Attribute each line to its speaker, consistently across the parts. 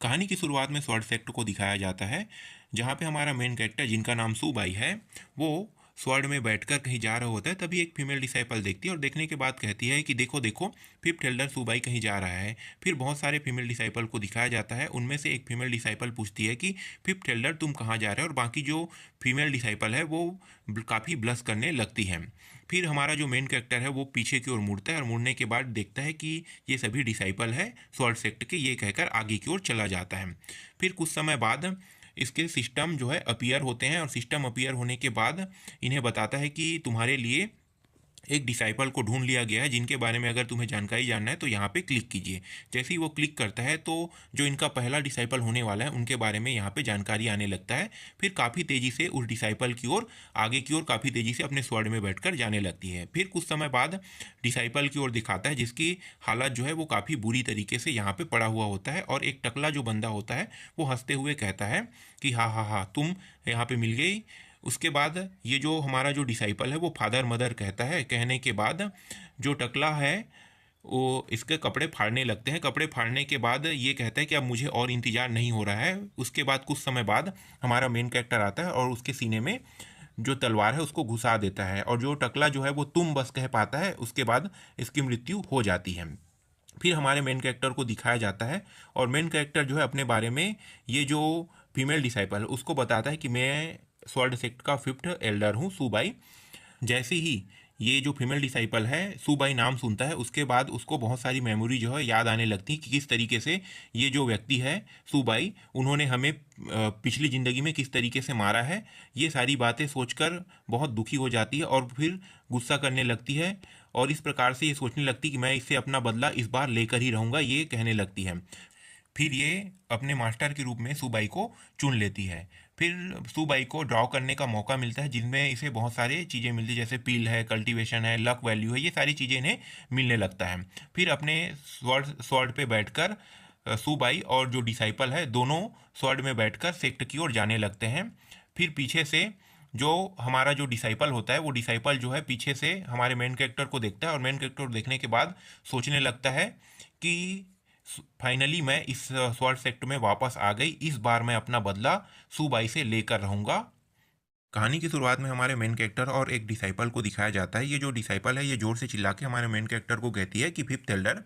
Speaker 1: कहानी की शुरुआत में स्वॉर्ड सेक्ट को दिखाया जाता है, जहाँ पे हमारा मेन कैरेक्टर जिनका नाम सूबाई है, वो स्वॉर्ड में बैठकर कहीं जा रहा होता है। तभी एक फीमेल डिसाइपल देखती है और देखने के बाद कहती है कि देखो देखो, फिफ्थ एल्डर सूबाई कहीं जा रहा है। फिर बहुत सारे फीमेल डिसाइपल को दिखाया जाता है। उनमें से एक फीमेल डिसाइपल पूछती है कि फिफ्थ एल्डर तुम कहाँ जा रहे हो, और बाकी जो फीमेल डिसाइपल है वो काफ़ी ब्लश करने लगती है। फिर हमारा जो मेन कैरेक्टर है वो पीछे की ओर मुड़ता है और मुड़ने के बाद देखता है कि ये सभी डिसाइपल है स्वॉर्ड सेक्ट के, ये कहकर आगे की ओर चला जाता है। फिर कुछ समय बाद इसके सिस्टम जो है अपीयर होते हैं, और सिस्टम अपीयर होने के बाद इन्हें बताता है कि तुम्हारे लिए एक डिसाइपल को ढूंढ लिया गया है, जिनके बारे में अगर तुम्हें जानकारी जानना है तो यहाँ पे क्लिक कीजिए। जैसे ही वो क्लिक करता है तो जो इनका पहला डिसाइपल होने वाला है उनके बारे में यहाँ पे जानकारी आने लगता है। फिर काफ़ी तेज़ी से उस डिसाइपल की ओर आगे की ओर काफ़ी तेज़ी से अपने स्वॉर्ड में बैठकर जाने लगती है। फिर कुछ समय बाद डिसाइपल की ओर दिखाता है, जिसकी हालत जो है वो काफ़ी बुरी तरीके से यहाँ पे पड़ा हुआ होता है, और एक टकला जो बंदा होता है वो हंसते हुए कहता है कि हाँ हाँ हाँ, तुम यहाँ पे मिल गई। उसके बाद ये जो हमारा जो डिसाइपल है वो फादर मदर कहता है। कहने के बाद जो टकला है वो इसके कपड़े फाड़ने लगते हैं। कपड़े फाड़ने के बाद ये कहता है कि अब मुझे और इंतज़ार नहीं हो रहा है। उसके बाद कुछ समय बाद हमारा मेन कैरेक्टर आता है और उसके सीने में जो तलवार है उसको घुसा देता है, और जो टकला जो है वो तुम बस कह पाता है। उसके बाद इसकी मृत्यु हो जाती है। फिर हमारे मेन कैरेक्टर को दिखाया जाता है, और मेन कैरेक्टर जो है अपने बारे में ये जो फीमेल डिसाइपल है उसको बताता है कि मैं स्वॉर्ड सेक्ट का फिफ्थ एल्डर हूँ, सूबाई। जैसे ही ये जो फीमेल डिसाइपल है सूबाई नाम सुनता है, उसके बाद उसको बहुत सारी मेमोरी जो है याद आने लगती है कि किस तरीके से ये जो व्यक्ति है सूबाई, उन्होंने हमें पिछली ज़िंदगी में किस तरीके से मारा है। ये सारी बातें सोचकर बहुत दुखी हो जाती है और फिर गुस्सा करने लगती है, और इस प्रकार से ये सोचने लगती कि मैं इससे अपना बदला इस बार लेकर ही रहूँगा, ये कहने लगती है। फिर ये अपने मास्टर के रूप में सुबाई को चुन लेती है। फिर सुबाई को ड्रॉ करने का मौका मिलता है, जिनमें इसे बहुत सारी चीज़ें मिलती है, जैसे पील है, कल्टीवेशन है, लक वैल्यू है, ये सारी चीज़ें इन्हें मिलने लगता है। फिर अपने स्वॉर्ड पे बैठकर सुबाई और जो डिसाइपल है दोनों स्वॉर्ड में बैठकर सेक्ट की ओर जाने लगते हैं। फिर पीछे से जो हमारा जो डिसाइपल होता है वो डिसाइपल जो है पीछे से हमारे मेन कैरेक्टर को देखता है, और मेन कैरेक्टर को देखने के बाद सोचने लगता है कि फाइनली मैं इस स्वॉर्ड सेक्ट में वापस आ गई, इस बार मैं अपना बदला सुबाई से लेकर रहूँगा। कहानी की शुरुआत में हमारे मेन कैरेक्टर और एक डिसाइपल को दिखाया जाता है। ये जो डिसाइपल है ये जोर से चिल्ला के हमारे मेन कैरेक्टर को कहती है कि फिफ्थ एल्डर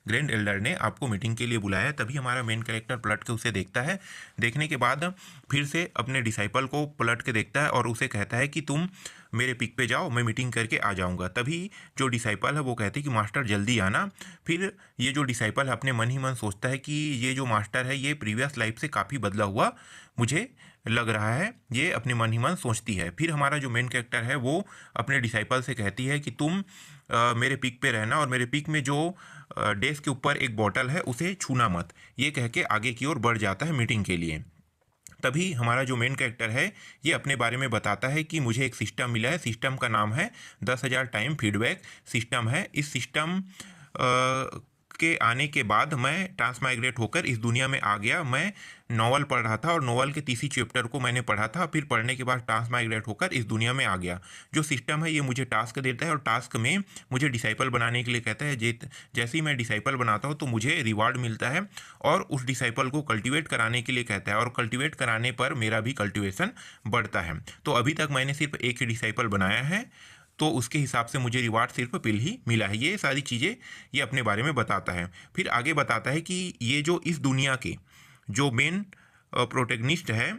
Speaker 1: ग्रैंड एल्डर ने आपको मीटिंग के लिए बुलाया है। तभी हमारा मेन कैरेक्टर पलट के उसे देखता है। देखने के बाद फिर से अपने डिसाइपल को पलट के देखता है और उसे कहता है कि तुम मेरे पिक पे जाओ, मैं मीटिंग करके आ जाऊंगा। तभी जो डिसाइपल है वो कहती है कि मास्टर जल्दी आना। फिर ये जो डिसाइपल है अपने मन ही मन सोचता है कि ये जो मास्टर है ये प्रीवियस लाइफ से काफ़ी बदला हुआ मुझे लग रहा है, ये अपने मन ही मन सोचती है। फिर हमारा जो मेन कैरेक्टर है वो अपने डिसाइपल से कहती है कि तुम मेरे पिक पे रहना, और मेरे पिक में जो डेस्क के ऊपर एक बॉटल है उसे छूना मत। ये कह के आगे की ओर बढ़ जाता है मीटिंग के लिए। तभी हमारा जो मेन कैरेक्टर है ये अपने बारे में बताता है कि मुझे एक सिस्टम मिला है। सिस्टम का नाम है 10,000 टाइम फीडबैक सिस्टम है। इस सिस्टम के आने के बाद मैं ट्रांसमाइग्रेट होकर इस दुनिया में आ गया। मैं नॉवल पढ़ रहा था और नॉवल के तीसरी चैप्टर को मैंने पढ़ा था। फिर पढ़ने के बाद ट्रांसमाइग्रेट होकर इस दुनिया में आ गया। जो सिस्टम है ये मुझे टास्क देता है और टास्क में मुझे डिसाइपल बनाने के लिए कहता है। जैसे ही मैं डिसाइपल बनाता हूँ तो मुझे रिवार्ड मिलता है, और उस डिसाइपल को कल्टिवेट कराने के लिए कहता है, और कल्टिवेट कराने पर मेरा भी कल्टिवेशन बढ़ता है। तो अभी तक मैंने सिर्फ एक ही डिसाइपल बनाया है, तो उसके हिसाब से मुझे रिवार्ड सिर्फ पिल ही मिला है। ये सारी चीज़ें ये अपने बारे में बताता है। फिर आगे बताता है कि ये जो इस दुनिया के जो मेन प्रोटेगनिस्ट है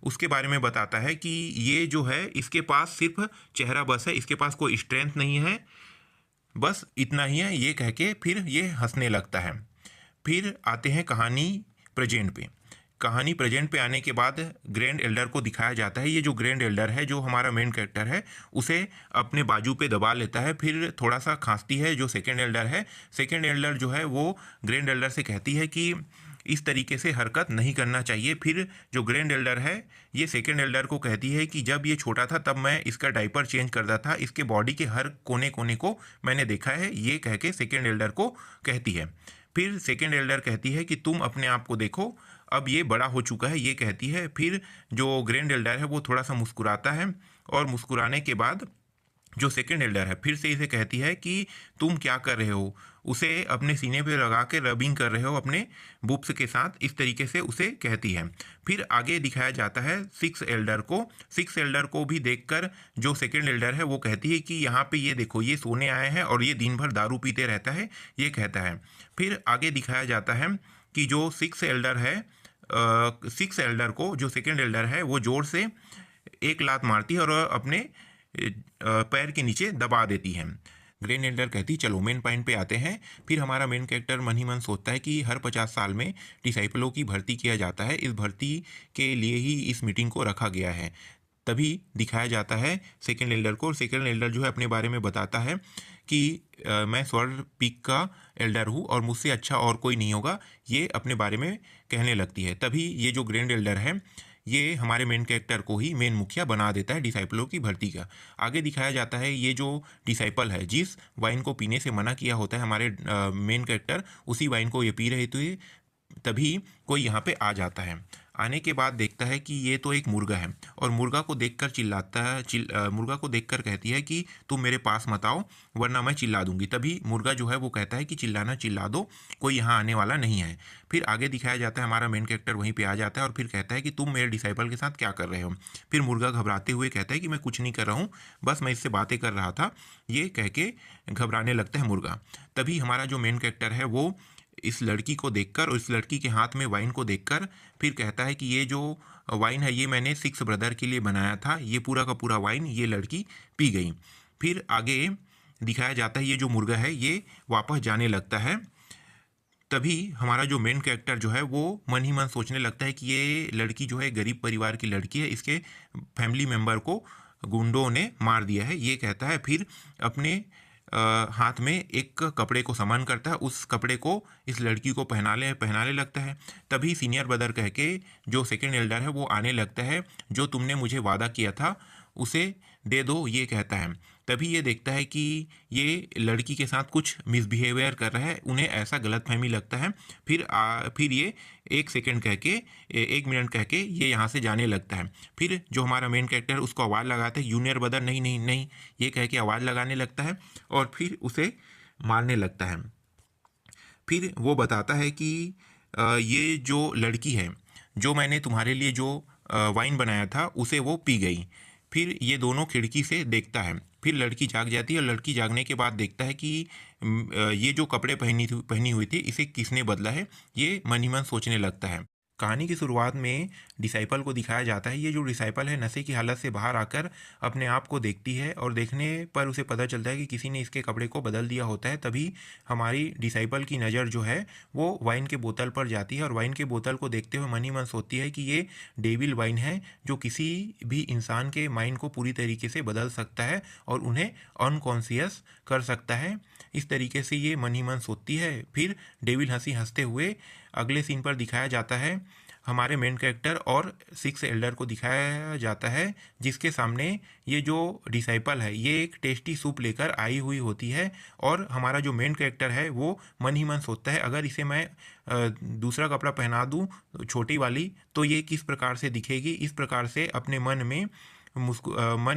Speaker 1: उसके बारे में बताता है कि ये जो है इसके पास सिर्फ चेहरा बस है, इसके पास कोई स्ट्रेंथ नहीं है, बस इतना ही है। ये कह के फिर ये हंसने लगता है। फिर आते हैं कहानी प्रेजेंट पे। कहानी प्रेजेंट पे आने के बाद ग्रैंड एल्डर को दिखाया जाता है। ये जो ग्रैंड एल्डर है, जो हमारा मेन कैरेक्टर है, उसे अपने बाजू पे दबा लेता है। फिर थोड़ा सा खांसती है जो सेकेंड एल्डर है। सेकेंड एल्डर जो है वो ग्रैंड एल्डर से कहती है कि इस तरीके से हरकत नहीं करना चाहिए। फिर जो ग्रैंड एल्डर है ये सेकेंड एल्डर को कहती है कि जब ये छोटा था तब मैं इसका डायपर चेंज करता था, इसके बॉडी के हर कोने कोने को मैंने देखा है। ये कह के सेकेंड एल्डर को कहती है। फिर सेकेंड एल्डर कहती है कि तुम अपने आप को देखो, अब ये बड़ा हो चुका है, ये कहती है। फिर जो ग्रैंड एल्डर है वो थोड़ा सा मुस्कुराता है, और मुस्कुराने के बाद जो सेकेंड एल्डर है फिर से इसे कहती है कि तुम क्या कर रहे हो। उसे अपने सीने पे लगा के रबिंग कर रहे हो अपने बुब्स के साथ, इस तरीके से उसे कहती है। फिर आगे दिखाया जाता है सिक्स एल्डर को। सिक्स एल्डर को भी देखकर जो सेकंड एल्डर है वो कहती है कि यहाँ पे ये देखो, ये सोने आए हैं और ये दिन भर दारू पीते रहता है, ये कहता है। फिर आगे दिखाया जाता है कि जो सिक्स एल्डर है, सिक्स एल्डर को जो सेकंड एल्डर है वो जोर से एक लात मारती है और अपने पैर के नीचे दबा देती है। ग्रैंड एल्डर कहती चलो मेन पॉइंट पे आते हैं। फिर हमारा मेन कैरेक्टर मन ही मन सोचता है कि हर 50 साल में डिसाइपलों की भर्ती किया जाता है, इस भर्ती के लिए ही इस मीटिंग को रखा गया है। तभी दिखाया जाता है सेकेंड एल्डर को, और सेकेंड एल्डर जो है अपने बारे में बताता है कि मैं स्वर्ण पीक का एल्डर हूँ और मुझसे अच्छा और कोई नहीं होगा, ये अपने बारे में कहने लगती है। तभी ये जो ग्रैंड एल्डर है ये हमारे मेन कैरेक्टर को ही मेन मुखिया बना देता है डिसाइपलों की भर्ती का। आगे दिखाया जाता है ये जो डिसाइपल है, जिस वाइन को पीने से मना किया होता है हमारे मेन कैरेक्टर, उसी वाइन को ये पी रहे थे। तभी कोई यहाँ पे आ जाता है। आने के बाद देखता है कि ये तो एक मुर्गा है, और मुर्गा को देखकर चिल्लाता है, मुर्गा को देखकर कहती है कि तुम मेरे पास मत आओ वरना मैं चिल्ला दूंगी। तभी मुर्गा जो है वो कहता है कि चिल्लाना चिल्ला दो, कोई यहाँ आने वाला नहीं है। फिर आगे दिखाया जाता है हमारा मेन कैरेक्टर वहीं पे आ जाता है और फिर कहता है कि तुम मेरे डिसाइपल के साथ क्या कर रहे हो। फिर मुर्गा घबराते हुए कहता है कि मैं कुछ नहीं कर रहा हूँ, बस मैं इससे बातें कर रहा था, ये कह के घबराने लगता है मुर्गा। तभी हमारा जो मेन कैरेक्टर है वो इस लड़की को देखकर और इस लड़की के हाथ में वाइन को देखकर फिर कहता है कि ये जो वाइन है ये मैंने सिक्स ब्रदर के लिए बनाया था, ये पूरा का पूरा वाइन ये लड़की पी गई। फिर आगे दिखाया जाता है ये जो मुर्गा है ये वापस जाने लगता है। तभी हमारा जो मेन कैरेक्टर जो है वो मन ही मन सोचने लगता है कि ये लड़की जो है गरीब परिवार की लड़की है, इसके फैमिली मेम्बर को गुंडों ने मार दिया है, ये कहता है। फिर अपने हाथ में एक कपड़े को सामान करता है, उस कपड़े को इस लड़की को पहनाने लगता है। तभी सीनियर ब्रदर कह के जो सेकंड एल्डर है वो आने लगता है, जो तुमने मुझे वादा किया था उसे दे दो, ये कहता है। तभी ये देखता है कि ये लड़की के साथ कुछ मिसबिहेवियर कर रहा है, उन्हें ऐसा गलतफहमी लगता है। फिर ये एक सेकंड कह के, एक मिनट कह के ये यहाँ से जाने लगता है। फिर जो हमारा मेन कैरेक्टर उसको आवाज़ लगाता है, जूनियर ब्रदर नहीं नहीं नहीं, ये कह के आवाज़ लगाने लगता है और फिर उसे मारने लगता है। फिर वो बताता है कि ये जो लड़की है, जो मैंने तुम्हारे लिए जो वाइन बनाया था उसे वो पी गई। फिर ये दोनों खिड़की से देखता है, फिर लड़की जाग जाती है और लड़की जागने के बाद देखता है कि ये जो कपड़े पहनी हुई थी इसे किसने बदला है, ये मन ही मन सोचने लगता है। कहानी की शुरुआत में डिसाइपल को दिखाया जाता है, ये जो डिसाइपल है नशे की हालत से बाहर आकर अपने आप को देखती है और देखने पर उसे पता चलता है कि किसी ने इसके कपड़े को बदल दिया होता है। तभी हमारी डिसाइपल की नज़र जो है वो वाइन के बोतल पर जाती है और वाइन के बोतल को देखते हुए मन ही मन सोचती है कि ये डेविल वाइन है, जो किसी भी इंसान के माइंड को पूरी तरीके से बदल सकता है और उन्हें अनकॉन्शियस कर सकता है। इस तरीके से ये मन ही मन सोचती है। फिर डेविल हंसते हुए अगले सीन पर दिखाया जाता है, हमारे मेन कैरेक्टर और सिक्स एल्डर को दिखाया जाता है, जिसके सामने ये जो डिसाइपल है ये एक टेस्टी सूप लेकर आई हुई होती है। और हमारा जो मेन कैरेक्टर है वो मन ही मन सोचता है, अगर इसे मैं दूसरा कपड़ा पहना दूँ छोटी वाली तो ये किस प्रकार से दिखेगी। इस प्रकार से अपने मन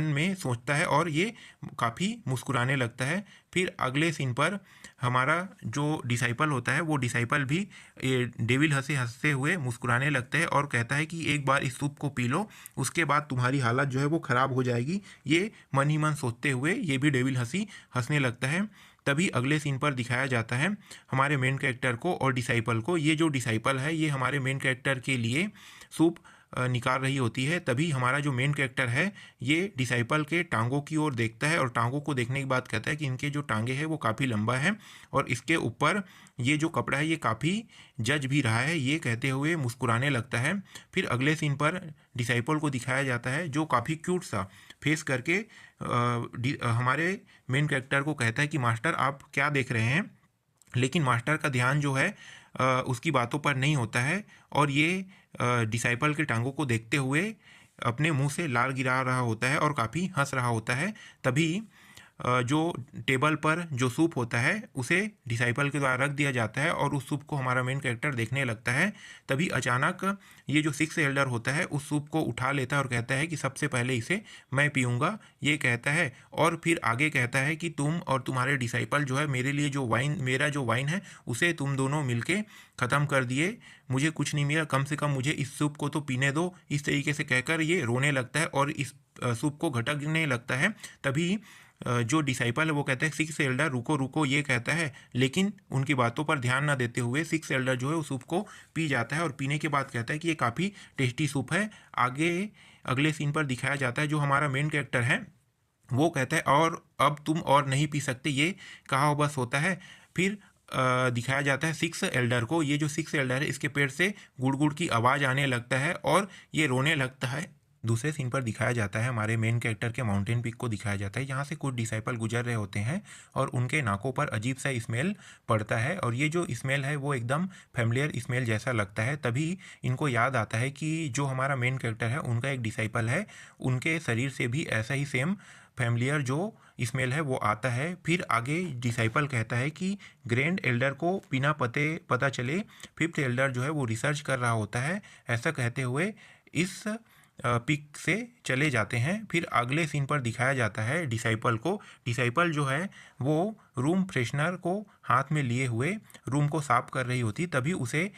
Speaker 1: में सोचता है और ये काफ़ी मुस्कुराने लगता है। फिर अगले सीन पर हमारा जो डिसाइपल होता है वो डिसाइपल भी डेविल हंसते हुए मुस्कुराने लगता है और कहता है कि एक बार इस सूप को पी लो, उसके बाद तुम्हारी हालत जो है वो ख़राब हो जाएगी। ये मन ही मन सोचते हुए ये भी डेविल हंसने लगता है। तभी अगले सीन पर दिखाया जाता है हमारे मेन कैरेक्टर को और डिसाइपल को। ये जो डिसाइपल है ये हमारे मेन कैरेक्टर के लिए सूप निकाल रही होती है। तभी हमारा जो मेन कैरेक्टर है ये डिसाइपल के टांगों की ओर देखता है और टांगों को देखने के बाद कहता है कि इनके जो टांगे हैं वो काफ़ी लंबा है और इसके ऊपर ये जो कपड़ा है ये काफ़ी जच भी रहा है, ये कहते हुए मुस्कुराने लगता है। फिर अगले सीन पर डिसाइपल को दिखाया जाता है जो काफ़ी क्यूट सा फेस करके हमारे मेन कैरेक्टर को कहता है कि मास्टर आप क्या देख रहे हैं। लेकिन मास्टर का ध्यान जो है उसकी बातों पर नहीं होता है और ये डिसाइपल के टांगों को देखते हुए अपने मुंह से लाल गिरा रहा होता है और काफ़ी हंस रहा होता है। तभी जो टेबल पर जो सूप होता है उसे डिसाइपल के द्वारा रख दिया जाता है और उस सूप को हमारा मेन कैरेक्टर देखने लगता है। तभी अचानक ये जो सिक्स एल्डर होता है उस सूप को उठा लेता है और कहता है कि सबसे पहले इसे मैं पीऊँगा, ये कहता है। और फिर आगे कहता है कि तुम और तुम्हारे डिसाइपल जो है मेरा जो वाइन है उसे तुम दोनों मिलके ख़त्म कर दिए, मुझे कुछ नहीं मिला, कम से कम मुझे इस सूप को तो पीने दो। इस तरीके से कहकर ये रोने लगता है और इस सूप को घटकने लगता है। तभी जो डिसाइपल है वो कहता है सिक्स एल्डर रुको रुको, ये कहता है, लेकिन उनकी बातों पर ध्यान ना देते हुए सिक्स एल्डर जो है उस सूप को पी जाता है और पीने के बाद कहता है कि ये काफ़ी टेस्टी सूप है। आगे अगले सीन पर दिखाया जाता है जो हमारा मेन कैरेक्टर है वो कहता है और अब तुम और नहीं पी सकते, ये कहा बस होता है। फिर दिखाया जाता है सिक्स एल्डर को, ये जो सिक्स एल्डर है इसके पेट से गुड़ गुड़ की आवाज़ आने लगता है और ये रोने लगता है। दूसरे सीन पर दिखाया जाता है हमारे मेन कैरेक्टर के माउंटेन पीक को दिखाया जाता है, यहाँ से कुछ डिसाइपल गुजर रहे होते हैं और उनके नाकों पर अजीब सा स्मेल पड़ता है और ये जो स्मेल है वो एकदम फैमिलियर स्मेल जैसा लगता है। तभी इनको याद आता है कि जो हमारा मेन कैरेक्टर है उनका एक डिसाइपल है, उनके शरीर से भी ऐसा ही सेम फैमिलियर जो स्मेल है वो आता है। फिर आगे डिसाइपल कहता है कि ग्रैंड एल्डर को बिना पता चले फिफ्थ एल्डर जो है वो रिसर्च कर रहा होता है। ऐसा कहते हुए इस पिक से चले जाते हैं। फिर अगले सीन पर दिखाया जाता है डिसाइपल को, डिसाइपल जो है वो रूम फ्रेशनर को हाथ में लिए हुए रूम को साफ कर रही होती, तभी उसे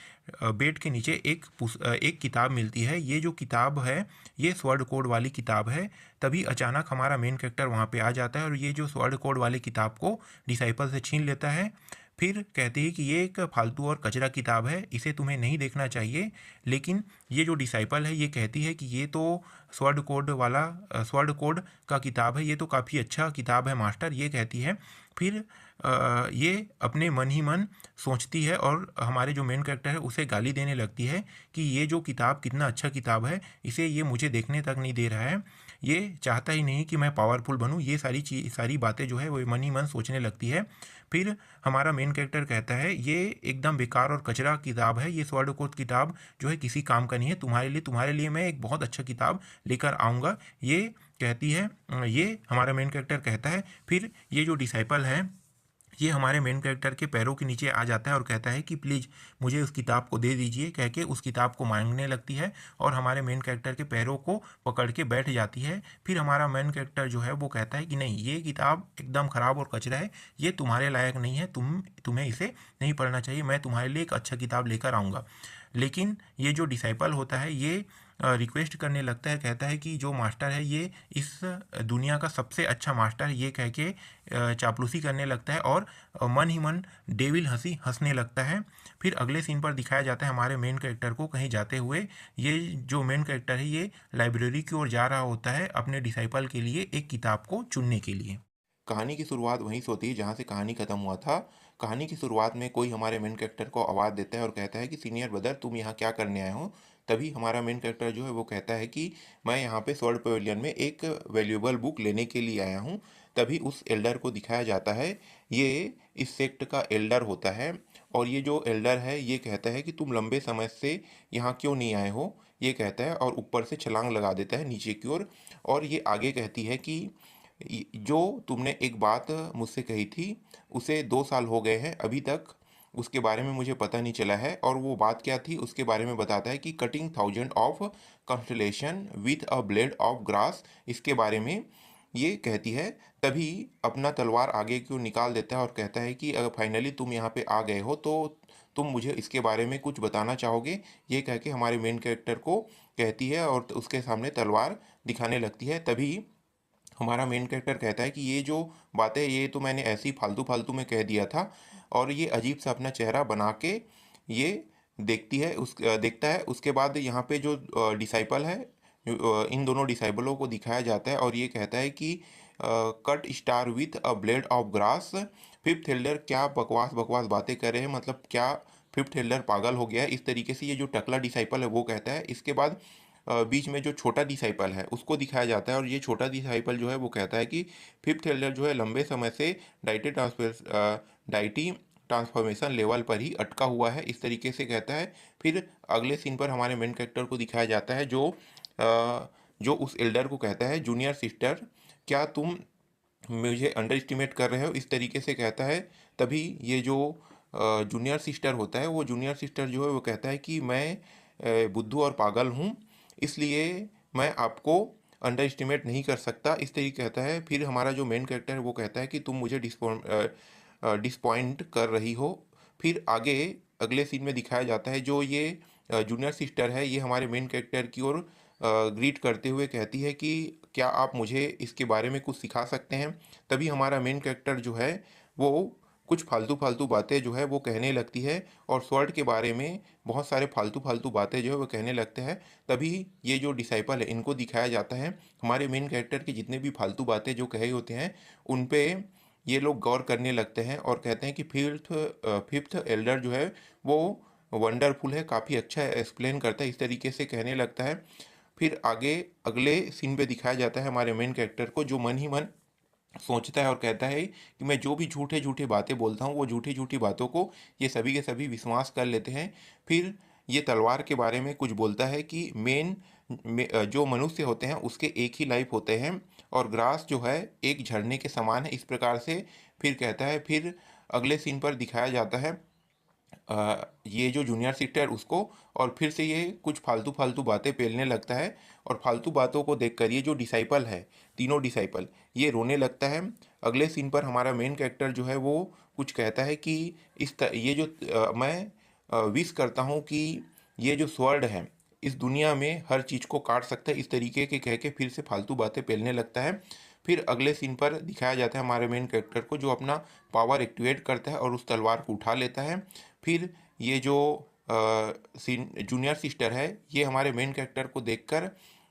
Speaker 1: बेड के नीचे एक किताब मिलती है। ये जो किताब है ये स्वर्ण कोड वाली किताब है। तभी अचानक हमारा मेन कैरेक्टर वहाँ पे आ जाता है और ये जो स्वर्ण कोड वाली किताब को डिसाइपल से छीन लेता है। फिर कहते हैं कि ये एक फालतू और कचरा किताब है, इसे तुम्हें नहीं देखना चाहिए। लेकिन ये जो डिसाइपल है ये कहती है कि ये तो स्वर्ण कोड का किताब है, ये तो काफ़ी अच्छा किताब है मास्टर, ये कहती है। फिर ये अपने मन ही मन सोचती है और हमारे जो मेन कैरेक्टर है उसे गाली देने लगती है कि ये जो किताब कितना अच्छा किताब है, इसे ये मुझे देखने तक नहीं दे रहा है, ये चाहता ही नहीं कि मैं पावरफुल बनूं। ये सारी बातें जो है वो मन ही मन सोचने लगती है। फिर हमारा मेन कैरेक्टर कहता है ये एकदम बेकार और कचरा किताब है, ये स्वर्ण कोड किताब जो है किसी काम का नहीं है, तुम्हारे लिए मैं एक बहुत अच्छा किताब लेकर आऊँगा, ये कहती है। ये हमारा मेन कैरेक्टर कहता है। फिर ये जो डिसाइपल है ये हमारे मेन कैरेक्टर के पैरों के नीचे आ जाता है और कहता है कि प्लीज़ मुझे उस किताब को दे दीजिए, कह के उस किताब को मांगने लगती है और हमारे मेन कैरेक्टर के पैरों को पकड़ के बैठ जाती है। फिर हमारा मेन कैरेक्टर जो है वो कहता है कि नहीं, ये किताब एकदम ख़राब और कचरा है, ये तुम्हारे लायक नहीं है, तुम्हें इसे नहीं पढ़ना चाहिए, मैं तुम्हारे लिए एक अच्छा किताब लेकर आऊँगा। लेकिन ये जो डिसाइपल होता है ये रिक्वेस्ट करने लगता है, कहता है कि जो मास्टर है ये इस दुनिया का सबसे अच्छा मास्टर है, ये कह के चापलूसी करने लगता है और मन ही मन डेविल हंसी हंसने लगता है। फिर अगले सीन पर दिखाया जाता है हमारे मेन कैरेक्टर को कहीं जाते हुए। ये जो मेन कैरेक्टर है ये लाइब्रेरी की ओर जा रहा होता है अपने डिसाइपल के लिए एक किताब को चुनने के लिए। कहानी की शुरुआत वहीं से होती है जहाँ से कहानी ख़त्म हुआ था। कहानी की शुरुआत में कोई हमारे मेन कैरेक्टर को आवाज़ देता है और कहता है कि सीनियर ब्रदर तुम यहाँ क्या करने आए हो। तभी हमारा मेन कैरेक्टर जो है वो कहता है कि मैं यहाँ पे स्वर्ण पवेलियन में एक वैल्यूएबल बुक लेने के लिए आया हूँ। तभी उस एल्डर को दिखाया जाता है, ये इस सेक्ट का एल्डर होता है और ये जो एल्डर है ये कहता है कि तुम लंबे समय से यहाँ क्यों नहीं आए हो, ये कहता है और ऊपर से छलांग लगा देता है नीचे की ओर। और ये आगे कहती है कि जो तुमने एक बात मुझसे कही थी उसे 2 साल हो गए हैं, अभी तक उसके बारे में मुझे पता नहीं चला है। और वो बात क्या थी उसके बारे में बताता है कि cutting thousand of constellation with a blade of grass, इसके बारे में ये कहती है। तभी अपना तलवार आगे क्यों निकाल देता है और कहता है कि अगर फाइनली तुम यहाँ पे आ गए हो तो तुम मुझे इसके बारे में कुछ बताना चाहोगे, ये कह के हमारे मेन कैरेक्टर को कहती है और उसके सामने तलवार दिखाने लगती है। तभी हमारा मेन कैरेक्टर कहता है कि ये जो बातें ये तो मैंने ऐसी फालतू फालतू में कह दिया था। और ये अजीब सा अपना चेहरा बना के ये देखता है। उसके बाद यहाँ पे जो डिसाइपल है इन दोनों डिसाइपलों को दिखाया जाता है और ये कहता है कि cut star with a blade of grass. Fifth Elder क्या बकवास बकवास बातें कर रहे हैं, मतलब क्या फिफ्थ एल्डर पागल हो गया है, इस तरीके से ये जो टकला डिसाइपल है वो कहता है। इसके बाद बीच में जो छोटा डिसाइपल है उसको दिखाया जाता है और ये छोटा डिसाइपल जो है वो कहता है कि फिफ्थ एल्डर जो है लंबे समय से डाइटी ट्रांसफॉर्मेशन लेवल पर ही अटका हुआ है, इस तरीके से कहता है। फिर अगले सीन पर हमारे मेन कैरेक्टर को दिखाया जाता है जो उस एल्डर को कहता है जूनियर सिस्टर क्या तुम मुझे अंडर एस्टिमेट कर रहे हो, इस तरीके से कहता है। तभी ये जो जूनियर सिस्टर होता है, वो जूनियर सिस्टर जो है वो कहता है कि मैं बुद्धू और पागल हूँ, इसलिए मैं आपको अंडर एस्टिमेट नहीं कर सकता, इस तरीके कहता है। फिर हमारा जो मेन कैरेक्टर है वो कहता है कि तुम मुझे डिसपॉइंट कर रही हो। फिर आगे अगले सीन में दिखाया जाता है, जो ये जूनियर सिस्टर है, ये हमारे मेन कैरेक्टर की ओर ग्रीट करते हुए कहती है कि क्या आप मुझे इसके बारे में कुछ सिखा सकते हैं। तभी हमारा मेन कैरेक्टर जो है वो कुछ फालतू फालतू बातें जो है वो कहने लगती है, और स्वॉर्ड के बारे में बहुत सारे फालतू फालतू बातें जो है वो कहने लगते हैं। तभी ये जो डिसाइपल है इनको दिखाया जाता है, हमारे मेन कैरेक्टर की जितने भी फालतू बातें जो कहे होते हैं उन पे ये लोग गौर करने लगते हैं और कहते हैं कि फिफ्थ एल्डर जो है वो वंडरफुल है, काफ़ी अच्छा एक्सप्लेन करता है, इस तरीके से कहने लगता है। फिर आगे अगले सीन पे दिखाया जाता है हमारे मेन कैरेक्टर को, जो मन ही मन सोचता है और कहता है कि मैं जो भी झूठे झूठे बातें बोलता हूँ वो झूठी झूठी बातों को ये सभी के सभी विश्वास कर लेते हैं। फिर ये तलवार के बारे में कुछ बोलता है कि जो मनुष्य होते हैं उसके एक ही लाइफ होते हैं, और ग्रास जो है एक झरने के समान है, इस प्रकार से फिर कहता है। फिर अगले सीन पर दिखाया जाता है ये जो जूनियर सिस्टर उसको, और फिर से ये कुछ फालतू फालतू बातें पेलने लगता है, और फालतू बातों को देखकर ये जो डिसाइपल है, तीनों डिसाइपल, ये रोने लगता है। अगले सीन पर हमारा मेन कैरेक्टर जो है वो कुछ कहता है कि ये जो मैं विश करता हूँ कि ये जो स्वर्ड है इस दुनिया में हर चीज़ को काट सकता है, इस तरीके के कह के फिर से फालतू बातें पेलने लगता है। फिर अगले सीन पर दिखाया जाता है हमारे मेन कैरेक्टर को, जो अपना पावर एक्टिवेट करता है और उस तलवार को उठा लेता है। फिर ये जो जूनियर सिस्टर है, ये हमारे मेन कैरेक्टर को देखकर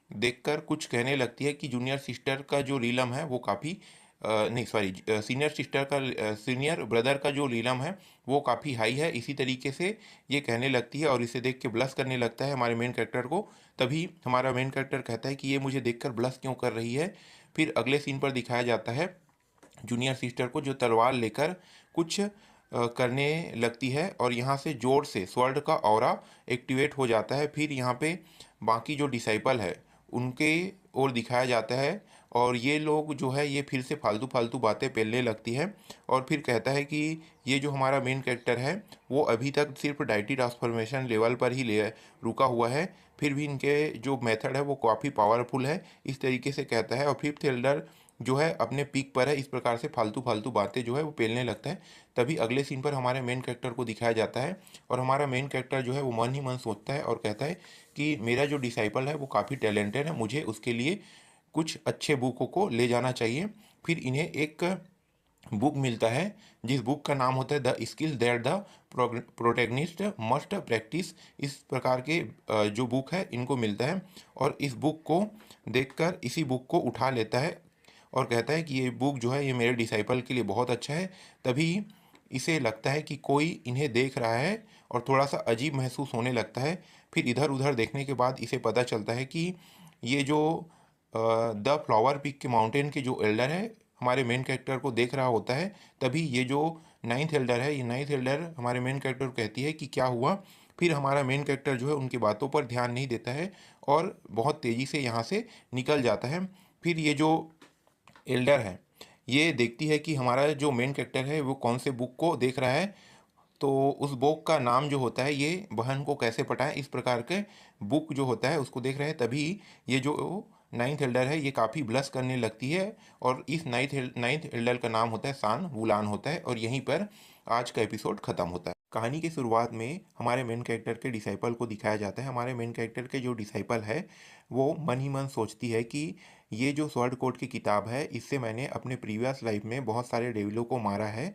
Speaker 1: देखकर कुछ कहने लगती है कि जूनियर सिस्टर का जो रीलम है वो काफ़ी नहीं सॉरी सीनियर सिस्टर का सीनियर ब्रदर का जो रीलम है वो काफ़ी हाई है, इसी तरीके से ये कहने लगती है और इसे देख के ब्लश करने लगता है हमारे मेन कैरेक्टर को। तभी हमारा मेन कैरेक्टर कहता है कि ये मुझे देखकर ब्लश क्यों कर रही है। फिर अगले सीन पर दिखाया जाता है जूनियर सिस्टर को, जो तलवार लेकर कुछ करने लगती है, और यहाँ से जोर से स्वर्ड का ऑरा एक्टिवेट हो जाता है। फिर यहाँ पे बाकी जो डिसाइपल है उनके ओर दिखाया जाता है, और ये लोग जो है ये फिर से फालतू फालतू बातें पेलने लगती है, और फिर कहता है कि ये जो हमारा मेन कैरेक्टर है वो अभी तक सिर्फ डाइटी ट्रांसफॉर्मेशन लेवल पर ही ले रुका हुआ है, फिर भी इनके जो मेथड है वो काफ़ी पावरफुल है, इस तरीके से कहता है। और फिफ्थ एल्डर जो है अपने पीक पर है, इस प्रकार से फालतू फालतू बातें जो है वो पेलने लगता है। तभी अगले सीन पर हमारे मेन कैरेक्टर को दिखाया जाता है, और हमारा मेन कैरेक्टर जो है वो मन ही मन सोचता है और कहता है कि मेरा जो डिसाइपल है वो काफ़ी टैलेंटेड है, मुझे उसके लिए कुछ अच्छे बुकों को ले जाना चाहिए। फिर इन्हें एक बुक मिलता है, जिस बुक का नाम होता है the skills that the protagonist must practice, इस प्रकार के जो बुक है इनको मिलता है, और इस बुक को देखकर इसी बुक को उठा लेता है और कहता है कि ये बुक जो है ये मेरे डिसाइपल के लिए बहुत अच्छा है। तभी इसे लगता है कि कोई इन्हें देख रहा है और थोड़ा सा अजीब महसूस होने लगता है। फिर इधर उधर देखने के बाद इसे पता चलता है कि ये जो द फ्लावर पीक के माउंटेन के जो एल्डर है हमारे मेन कैरेक्टर को देख रहा होता है। तभी ये जो नाइन्थ एल्डर है, ये नाइन्थ एल्डर हमारे मेन कैरेक्टर को कहती है कि क्या हुआ। फिर हमारा मेन कैरेक्टर जो है उनकी बातों पर ध्यान नहीं देता है और बहुत तेज़ी से यहाँ से निकल जाता है। फिर ये जो एल्डर है ये देखती है कि हमारा जो मेन कैरेक्टर है वो कौन से बुक को देख रहा है, तो उस बुक का नाम जो होता है ये बहन को कैसे पटाएं, इस प्रकार के बुक जो होता है उसको देख रहे हैं। तभी ये जो नाइन्थ एल्डर है ये काफ़ी ब्लश करने लगती है, और इस नाइन्थ एल्डर का नाम होता है सान वुलान होता है, और यहीं पर आज का एपिसोड ख़त्म होता है। कहानी की शुरुआत में हमारे मेन कैरेक्टर के डिसाइपल को दिखाया जाता है। हमारे मेन कैरेक्टर के जो डिसाइपल है वो मन ही मन सोचती है कि ये जो स्वॉर्ड कोड की किताब है इससे मैंने अपने प्रीवियस लाइफ में बहुत सारे डेविलों को मारा है,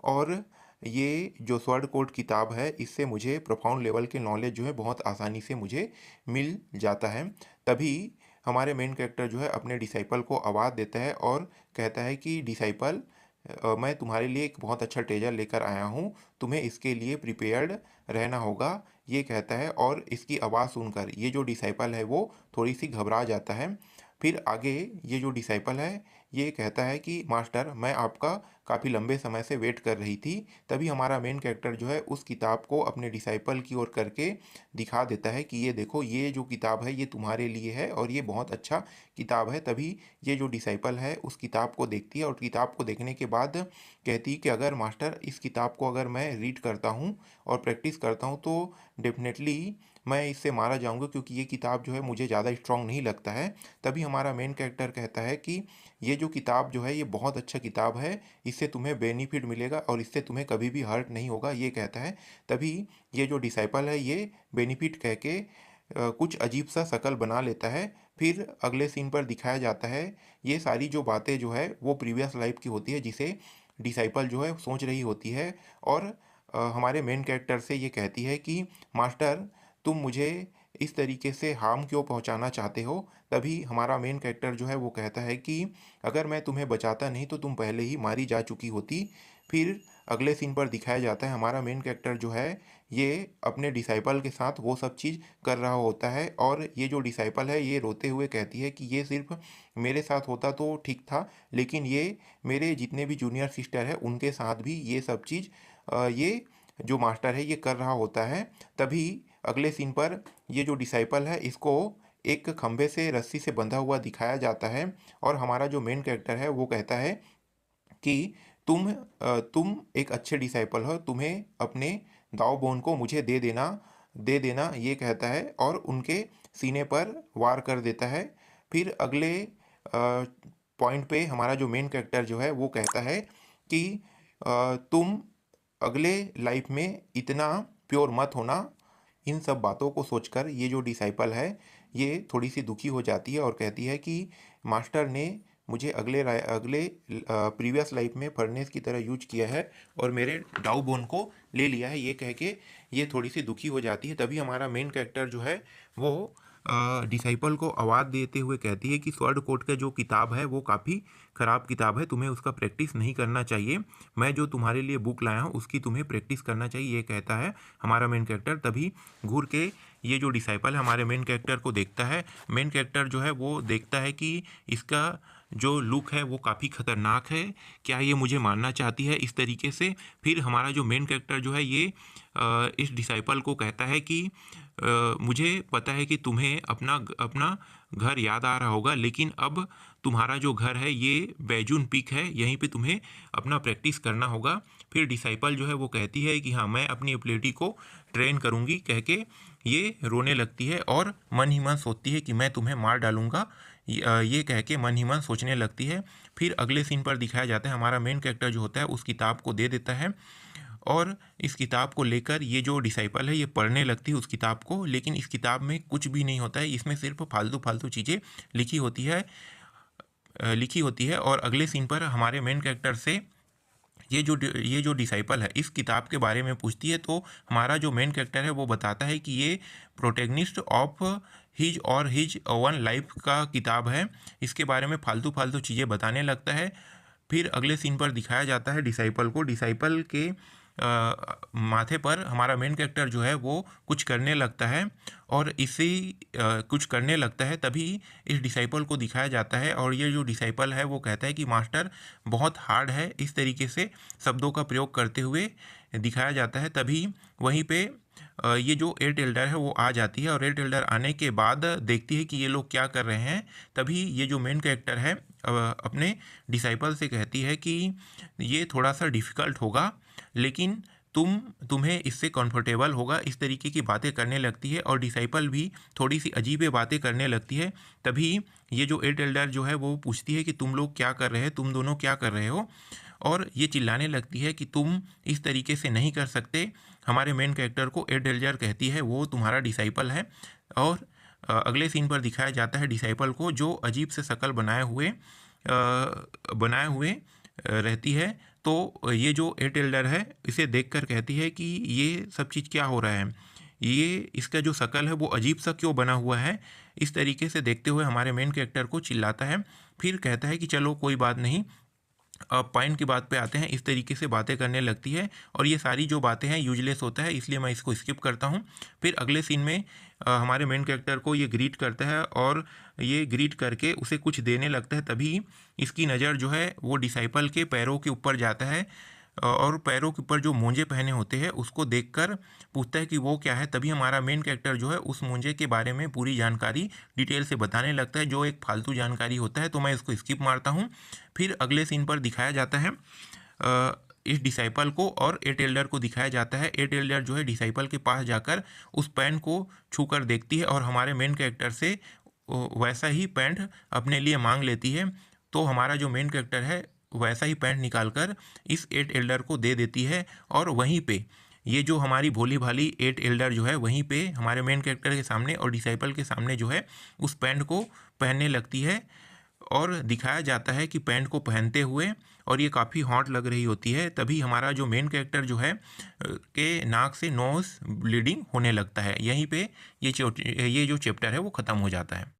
Speaker 1: और ये जो स्वॉर्ड कोड किताब है इससे मुझे प्रोफाउंड लेवल के नॉलेज जो है बहुत आसानी से मुझे मिल जाता है। तभी हमारे मेन कैरेक्टर जो है अपने डिसाइपल को आवाज़ देता है और कहता है कि डिसाइपल, मैं तुम्हारे लिए एक बहुत अच्छा ट्रेजर लेकर आया हूँ, तुम्हें इसके लिए प्रिपेयर्ड रहना होगा, ये कहता है। और इसकी आवाज़ सुनकर ये जो डिसाइपल है वो थोड़ी सी घबरा जाता है। फिर आगे ये जो डिसाइपल है ये कहता है कि मास्टर मैं आपका काफ़ी लंबे समय से वेट कर रही थी। तभी हमारा मेन कैरेक्टर जो है उस किताब को अपने डिसाइपल की ओर करके दिखा देता है कि ये देखो, ये जो किताब है ये तुम्हारे लिए है और ये बहुत अच्छा किताब है। तभी ये जो डिसाइपल है उस किताब को देखती है और किताब को देखने के बाद कहती है कि अगर मास्टर इस किताब को अगर मैं रीड करता हूँ और प्रैक्टिस करता हूँ तो डेफिनेटली मैं इससे मारा जाऊंगा, क्योंकि ये किताब जो है मुझे ज़्यादा स्ट्रांग नहीं लगता है। तभी हमारा मेन कैरेक्टर कहता है कि ये जो किताब जो है ये बहुत अच्छा किताब है, इससे तुम्हें बेनिफिट मिलेगा और इससे तुम्हें कभी भी हर्ट नहीं होगा, ये कहता है। तभी ये जो डिसाइपल है ये बेनिफिट कह के कुछ अजीब सा शक्ल बना लेता है। फिर अगले सीन पर दिखाया जाता है ये सारी जो बातें जो है वो प्रीवियस लाइफ की होती है, जिसे डिसाइपल जो है सोच रही होती है। और हमारे मेन कैरेक्टर से ये कहती है कि मास्टर तुम मुझे इस तरीके से हार्म क्यों पहुंचाना चाहते हो। तभी हमारा मेन कैरेक्टर जो है वो कहता है कि अगर मैं तुम्हें बचाता नहीं तो तुम पहले ही मारी जा चुकी होती। फिर अगले सीन पर दिखाया जाता है हमारा मेन कैरेक्टर जो है ये अपने डिसाइपल के साथ वो सब चीज़ कर रहा होता है और ये जो डिसाइपल है ये रोते हुए कहती है कि ये सिर्फ मेरे साथ होता तो ठीक था, लेकिन ये मेरे जितने भी जूनियर सिस्टर है उनके साथ भी ये सब चीज़ ये जो मास्टर है ये कर रहा होता है। तभी अगले सीन पर ये जो डिसाइपल है इसको एक खंभे से रस्सी से बंधा हुआ दिखाया जाता है और हमारा जो मेन कैरेक्टर है वो कहता है कि तुम एक अच्छे डिसाइपल हो, तुम्हें अपने दाव बोन को मुझे दे देना, ये कहता है और उनके सीने पर वार कर देता है। फिर अगले पॉइंट पे हमारा जो मेन कैरेक्टर जो है वो कहता है कि तुम अगले लाइफ में इतना प्योर मत होना। इन सब बातों को सोचकर ये जो डिसाइपल है ये थोड़ी सी दुखी हो जाती है और कहती है कि मास्टर ने मुझे अगले प्रीवियस लाइफ में फर्नेस की तरह यूज किया है और मेरे डाउ बोन को ले लिया है, ये कह के ये थोड़ी सी दुखी हो जाती है। तभी हमारा मेन कैरेक्टर जो है वो डिसाइपल को आवाज़ देते हुए कहती है कि स्वर्ण कोट का जो किताब है वो काफ़ी ख़राब किताब है, तुम्हें उसका प्रैक्टिस नहीं करना चाहिए। मैं जो तुम्हारे लिए बुक लाया हूँ उसकी तुम्हें प्रैक्टिस करना चाहिए, ये कहता है हमारा मेन कैरेक्टर। तभी घूर के ये जो डिसाइपल है हमारे मेन कैरेक्टर को देखता है। मेन कैरेक्टर जो है वो देखता है कि इसका जो लुक है वो काफ़ी ख़तरनाक है, क्या ये मुझे मारना चाहती है इस तरीके से। फिर हमारा जो मेन कैरेक्टर जो है ये इस डिसाइपल को कहता है कि मुझे पता है कि तुम्हें अपना अपना घर याद आ रहा होगा, लेकिन अब तुम्हारा जो घर है ये बैजून पीक है, यहीं पे तुम्हें अपना प्रैक्टिस करना होगा। फिर डिसाइपल जो है वो कहती है कि हाँ मैं अपनी एबिलिटी को ट्रेन करूँगी, कह के ये रोने लगती है और मन ही मन सोचती है कि मैं तुम्हें मार डालूंगा, ये कह के मन ही मन सोचने लगती है। फिर अगले सीन पर दिखाया जाता है हमारा मेन कैरेक्टर जो होता है उस किताब को दे देता है और इस किताब को लेकर ये जो डिसाइपल है ये पढ़ने लगती है उस किताब को। लेकिन इस किताब में कुछ भी नहीं होता है, इसमें सिर्फ फालतू फालतू चीज़ें लिखी होती है। और अगले सीन पर हमारे मेन कैरेक्टर से ये जो डिसाइपल है इस किताब के बारे में पूछती है, तो हमारा जो मेन कैरेक्टर है वो बताता है कि ये protagonist of his one life का किताब है। इसके बारे में फालतू फालतू चीज़ें बताने लगता है। फिर अगले सीन पर दिखाया जाता है डिसाइपल को, डिसाइपल के माथे पर हमारा मेन कैरेक्टर जो है वो कुछ करने लगता है और इसी कुछ करने लगता है। तभी इस डिसाइपल को दिखाया जाता है और ये जो डिसाइपल है वो कहता है कि मास्टर बहुत हार्ड है, इस तरीके से शब्दों का प्रयोग करते हुए दिखाया जाता है। तभी वहीं पे ये जो एट एल्डर है वो आ जाती है और एट एल्डर आने के बाद देखती है कि ये लोग क्या कर रहे हैं। तभी ये जो मेन कैरेक्टर है अपने डिसाइपल से कहती है कि ये थोड़ा सा डिफ़िकल्ट होगा, लेकिन तुम्हें इससे कंफर्टेबल होगा, इस तरीके की बातें करने लगती है और डिसाइपल भी थोड़ी सी अजीब बातें करने लगती है। तभी ये जो एट एल्डर जो है वो पूछती है कि तुम लोग क्या कर रहे हैं, तुम दोनों क्या कर रहे हो, और ये चिल्लाने लगती है कि तुम इस तरीके से नहीं कर सकते। हमारे मेन कैरेक्टर को एट एल्डर कहती है वो तुम्हारा डिसाइपल है। और अगले सीन पर दिखाया जाता है डिसाइपल को जो अजीब से शक्ल बनाए हुए रहती है। तो ये जो एट एल्डर है इसे देखकर कहती है कि ये सब चीज़ क्या हो रहा है, ये इसका जो शक्ल है वो अजीब सा क्यों बना हुआ है। इस तरीके से देखते हुए हमारे मेन कैरेक्टर को चिल्लाता है। फिर कहता है कि चलो कोई बात नहीं, अब पॉइंट की बात पे आते हैं, इस तरीके से बातें करने लगती है और ये सारी जो बातें हैं यूजलेस होता है, इसलिए मैं इसको स्किप करता हूँ। फिर अगले सीन में हमारे मेन कैरेक्टर को ये ग्रीट करता है और ये ग्रीट करके उसे कुछ देने लगता है। तभी इसकी नज़र जो है वो डिसाइपल के पैरों के ऊपर जाता है और पैरों के ऊपर जो मोजे पहने होते हैं उसको देखकर पूछता है कि वो क्या है। तभी हमारा मेन कैरेक्टर जो है उस मोजे के बारे में पूरी जानकारी डिटेल से बताने लगता है, जो एक फालतू जानकारी होता है, तो मैं इसको स्किप मारता हूँ। फिर अगले सीन पर दिखाया जाता है इस डिसाइपल को और एट एल्डर को दिखाया जाता है। एट एल्डर जो है डिसाइपल के पास जाकर उस पैंट को छूकर देखती है और हमारे मेन कैरेक्टर से वैसा ही पैंट अपने लिए मांग लेती है। तो हमारा जो मेन कैरेक्टर है वैसा ही पैंट निकालकर इस एट एल्डर को दे देती है और वहीं पे ये जो हमारी भोली भाली एट एल्डर जो है वहीं पे हमारे मेन कैरेक्टर के सामने और डिसाइपल के सामने जो है उस पैंट को पहनने लगती है और दिखाया जाता है कि पैंट को पहनते हुए और ये काफ़ी हॉट लग रही होती है। तभी हमारा जो मेन कैरेक्टर जो है के नाक से नोज ब्लीडिंग होने लगता है। यहीं पे ये जो चैप्टर है वो ख़त्म हो जाता है।